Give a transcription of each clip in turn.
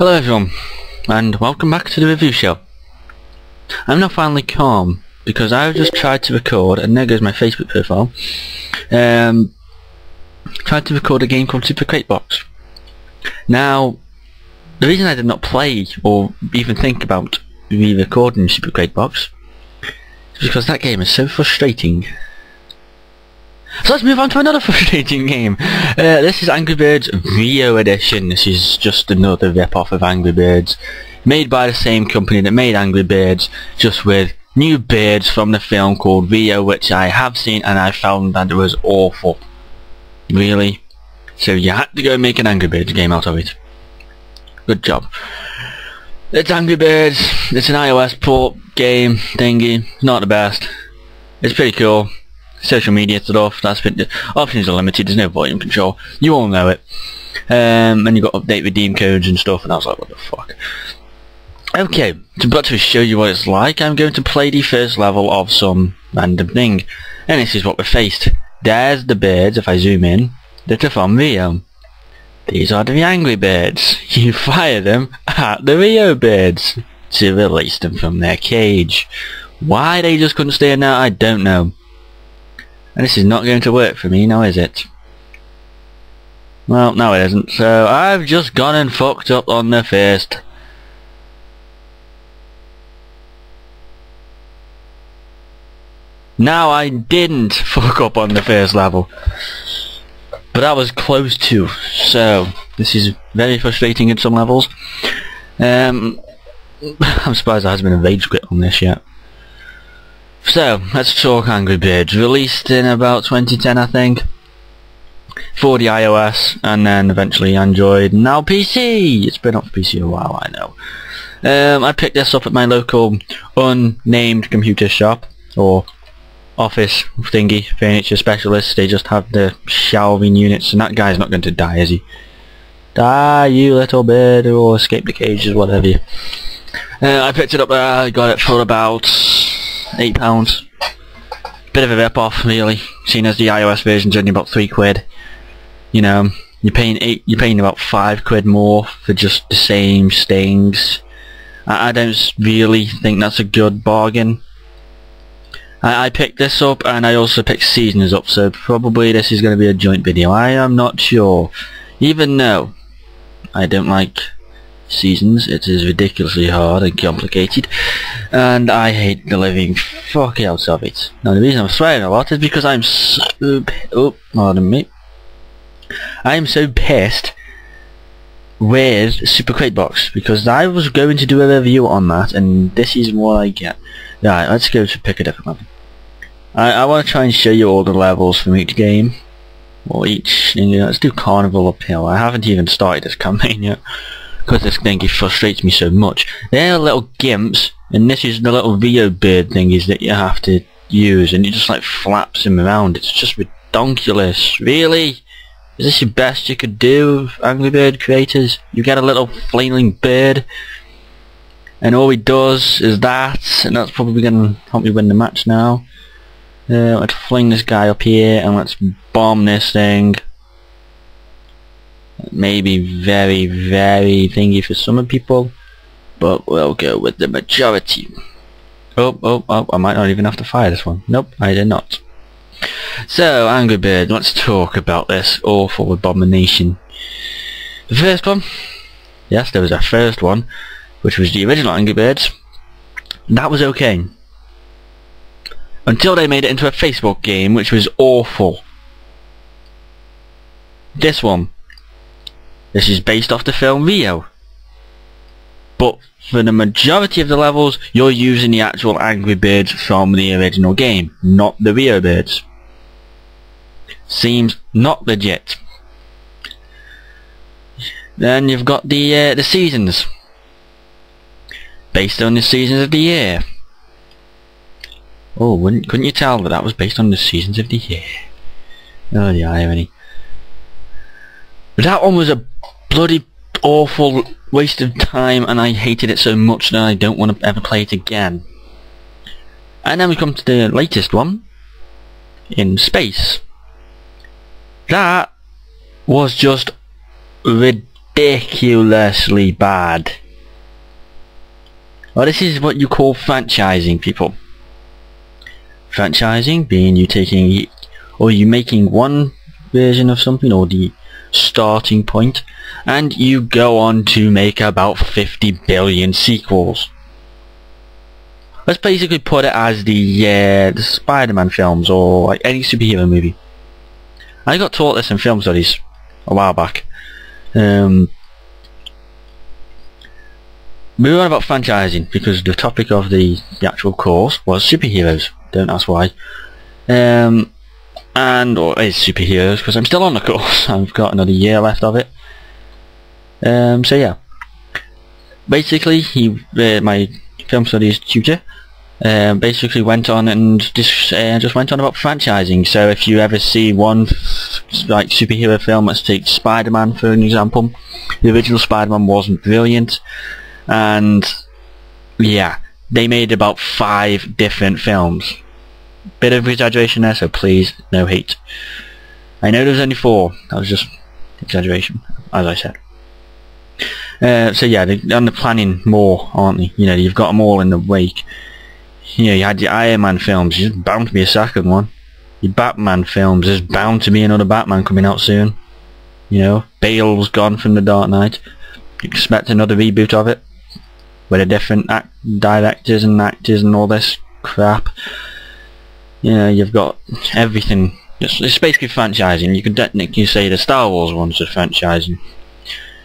Hello everyone, and welcome back to the review show. I'm now finally calm, because I've just tried to record, and there goes my Facebook profile, tried to record a game called Super Crate Box. Now, the reason I did not play, or even think about re-recording Super Crate Box, is because that game is so frustrating. So let's move on to another frustrating game. This is Angry Birds Rio Edition. This is just another rip-off of Angry Birds, made by the same company that made Angry Birds, just with new birds from the film called Rio, which I have seen and I found that it was awful. Really? So you had to go and make an Angry Birds game out of it. Good job. It's Angry Birds. It's an iOS port game thingy. Not the best. It's pretty cool. Social media stuff, that's been, options are limited, there's no volume control, you all know it. And you got update redeem codes and stuff, and I was like, what the fuck. Okay, but to show you what it's like, I'm going to play the first level of some random thing. And this is what we're faced. There's the birds, if I zoom in, that are from Rio. These are the Angry Birds. You fire them at the Rio birds to release them from their cage. Why they just couldn't stay in there, I don't know. And this is not going to work for me now, is it? Well, no it isn't, so I've just gone and fucked up on the first. Now I didn't fuck up on the first level, but I was close to, so this is very frustrating at some levels. I'm surprised there hasn't been a rage quit on this yet. So, let's talk Angry Birds. Released in about 2010, I think, for the iOS, and then eventually Android, now PC! It's been off PC a while, I know. I picked this up at my local unnamed computer shop, or office thingy, furniture specialist. They just have the shelving units, and that guy's not going to die, is he? Die, you little bird, or escape the cages, whatever you. I picked it up there, I got it for about £8. Bit of a rip-off, really, seeing as the iOS version's only about £3. You know, you're paying about £5 more for just the same stings. I don't really think that's a good bargain. I picked this up, and I also picked Seasons up, so probably this is going to be a joint video. I am not sure, even though I don't like Seasons. It is ridiculously hard and complicated, and I hate the living fuck out of it. Now the reason I'm swearing a lot is because I'm so pardon me. I am so pissed with Super Crate Box, because I was going to do a review on that, and this is what I get. Right, let's go to pick a different level. I want to try and show you all the levels from each game, or each. You know, let's do Carnaval uphill. I haven't even started this campaign yet, because this thingy frustrates me so much. They're little gimps, and this is the little Rio bird thingies that you have to use, and it just like flaps them around. It's just redonkulous. Really? Is this your best you could do, Angry Bird creators? You get a little flailing bird, and all he does is that, and that's probably going to help me win the match now. Let's fling this guy up here, and let's bomb this thing. Maybe very, very thingy for some people, but we'll go with the majority. Oh, I might not even have to fire this one. Nope, I did not. So, Angry Bird, let's talk about this awful abomination. The first one, yes, there was a first one, which was the original Angry Birds. That was okay, until they made it into a Facebook game, which was awful. This one, this is based off the film Rio, but for the majority of the levels you're using the actual Angry Birds from the original game, not the Rio birds. Seems not legit. Then you've got the seasons, based on the seasons of the year. Oh, couldn't you tell that that was based on the seasons of the year? Oh, the irony. But that one was a bloody awful waste of time, and I hated it so much that I don't want to ever play it again. And then we come to the latest one, in space. That was just ridiculous. ridiculously bad. Well, this is what you call franchising, people. Franchising being you taking, or you making one version of something, or the starting point, and you go on to make about 50 billion sequels. Let's basically put it as the Spider-Man films, or like any superhero movie. I got taught this in film studies a while back. We were on about franchising because the topic of the actual course was superheroes. Don't ask why. Or is superheroes, because I'm still on the course. I've got another year left of it. So yeah. Basically, my film studies tutor basically went on and just went on about franchising. So if you ever see one like superhero film, let's take Spider-Man for an example. The original Spider-Man wasn't brilliant, and yeah, they made about 5 different films. Bit of exaggeration there, so please, no hate. I know there was only 4. That was just exaggeration, as I said. So yeah, they're on the planning more, aren't they? You know, you've got them all in the wake. You know, you had your Iron Man films, there's bound to be a second one. Your Batman films, there's bound to be another Batman coming out soon. You know, Bale's gone from The Dark Knight. Expect another reboot of it, with a different directors and actors and all this crap. You know, you've got everything. It's basically franchising. You could technically say the Star Wars ones are franchising.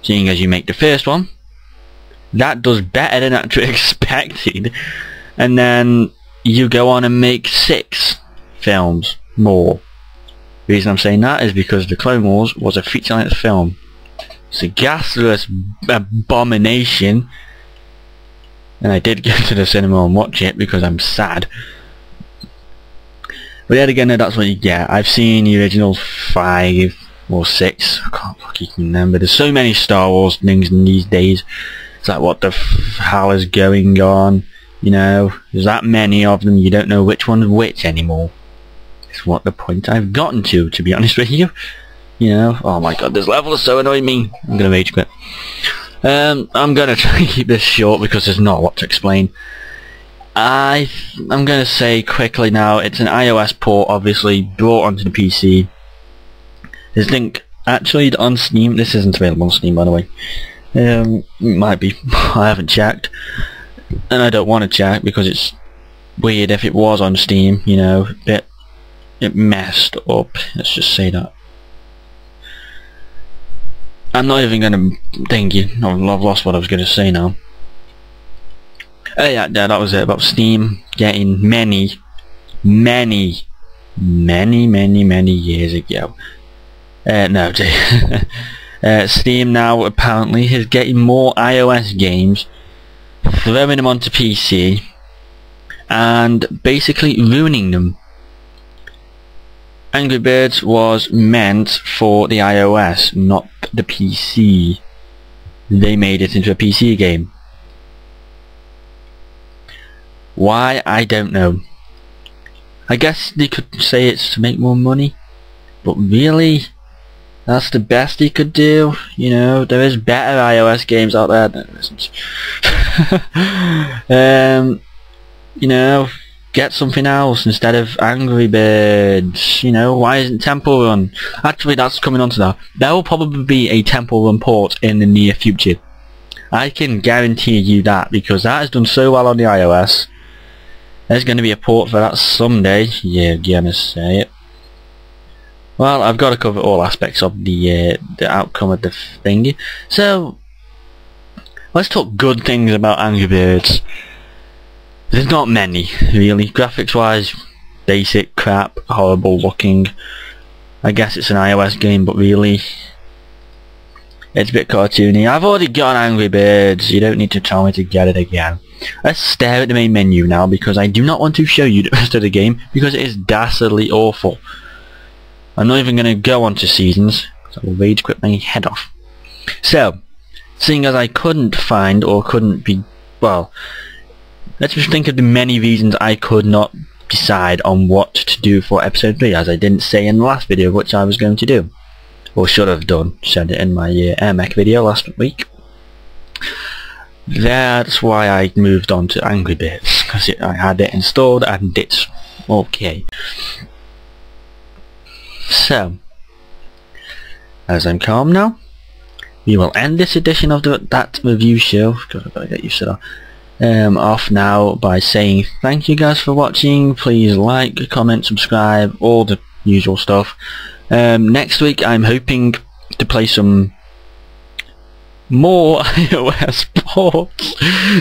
Seeing as you make the first one, that does better than actually expected, and then you go on and make 6 films more. The reason I'm saying that is because the Clone Wars was a feature-length film. It's a gasless abomination, and I did go to the cinema and watch it because I'm sad. But yet again, that's what you get. I've seen the original 5 or 6. I can't fucking remember. There's so many Star Wars things in these days. It's like, what the hell is going on? You know, there's that many of them. You don't know which one's which anymore. It's what the point I've gotten to be honest with you. You know, oh my god, this level is so annoying me. I'm gonna rage quit. I'm gonna try and keep this short because there's not a lot to explain. I'm gonna say quickly now, it's an iOS port, obviously, brought onto the PC. There's link actually on Steam. This isn't available on Steam, by the way. It might be. I haven't checked, and I don't want to check because it's weird if it was on Steam. You know, it messed up. Let's just say that. I'm not even gonna thank you. I've lost what I was gonna say now. Oh yeah, that was it about Steam getting many years ago. No, Steam now apparently is getting more iOS games, throwing them onto PC, and basically ruining them. Angry Birds was meant for the iOS, not the PC. They made it into a PC game. Why? I don't know. I guess they could say it's to make more money, but really, that's the best he could do. You know, there is better iOS games out there. No, there isn't. You know, get something else instead of Angry Birds. You know, why isn't Temple Run? Actually, that's coming on to that. There will probably be a Temple Run port in the near future. I can guarantee you that, because that has done so well on the iOS. There's going to be a port for that someday. You're gonna say it. Well, I've got to cover all aspects of the outcome of the thingy. So, let's talk good things about Angry Birds. There's not many, really. Graphics-wise, basic crap, horrible looking. I guess it's an iOS game, but really, it's a bit cartoony. I've already got Angry Birds. You don't need to tell me to get it again. Let's stare at the main menu now, because I do not want to show you the rest of the game, because it is dastardly awful. I'm not even going to go on to seasons, so I will rage quit my head off. So, seeing as I couldn't find, or couldn't be, well, let's just think of the many reasons I could not decide on what to do for episode 3, as I didn't say in the last video which I was going to do. or should have done, said it in my mech video last week. That's why I moved on to Angry Birds, because I had it installed and it's okay. So, as I'm calm now, we will end this edition of that review show. God, I've got to get used to that. Off now by saying thank you guys for watching. Please like, comment, subscribe, all the usual stuff. Next week I'm hoping to play some more iOS ports.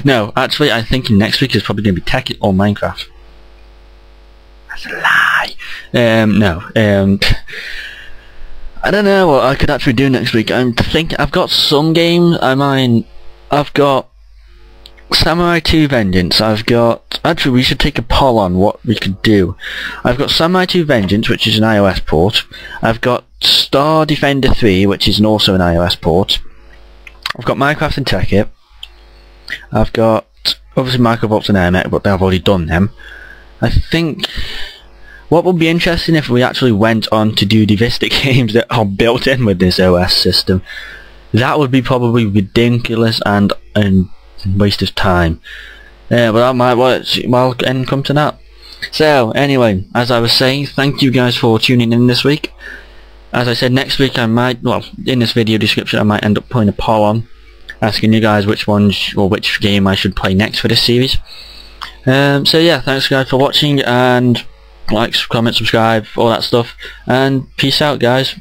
No, actually I'm thinking next week is probably going to be Tekkit or Minecraft. That's a lie. No. I don't know what I could actually do next week. I'm thinking I've got some games. I've got Samurai 2 Vengeance. Actually, we should take a poll on what we could do. I've got Samurai 2 Vengeance, which is an iOS port. I've got Star Defender 3, which is also an iOS port. I've got Minecraft and Tekkit. I've got obviously Microvolts and AirMech, but I've already done them. I think what would be interesting if we actually went on to do the Vista games that are built in with this OS system. That would be probably ridiculous and waste of time. But that might well come to that. So anyway, as I was saying, thank you guys for tuning in this week. As I said, next week I might, well, in this video description I might end up putting a poll on, asking you guys which ones or which game I should play next for this series. So yeah, thanks guys for watching, and like, comment, subscribe, all that stuff, and peace out guys.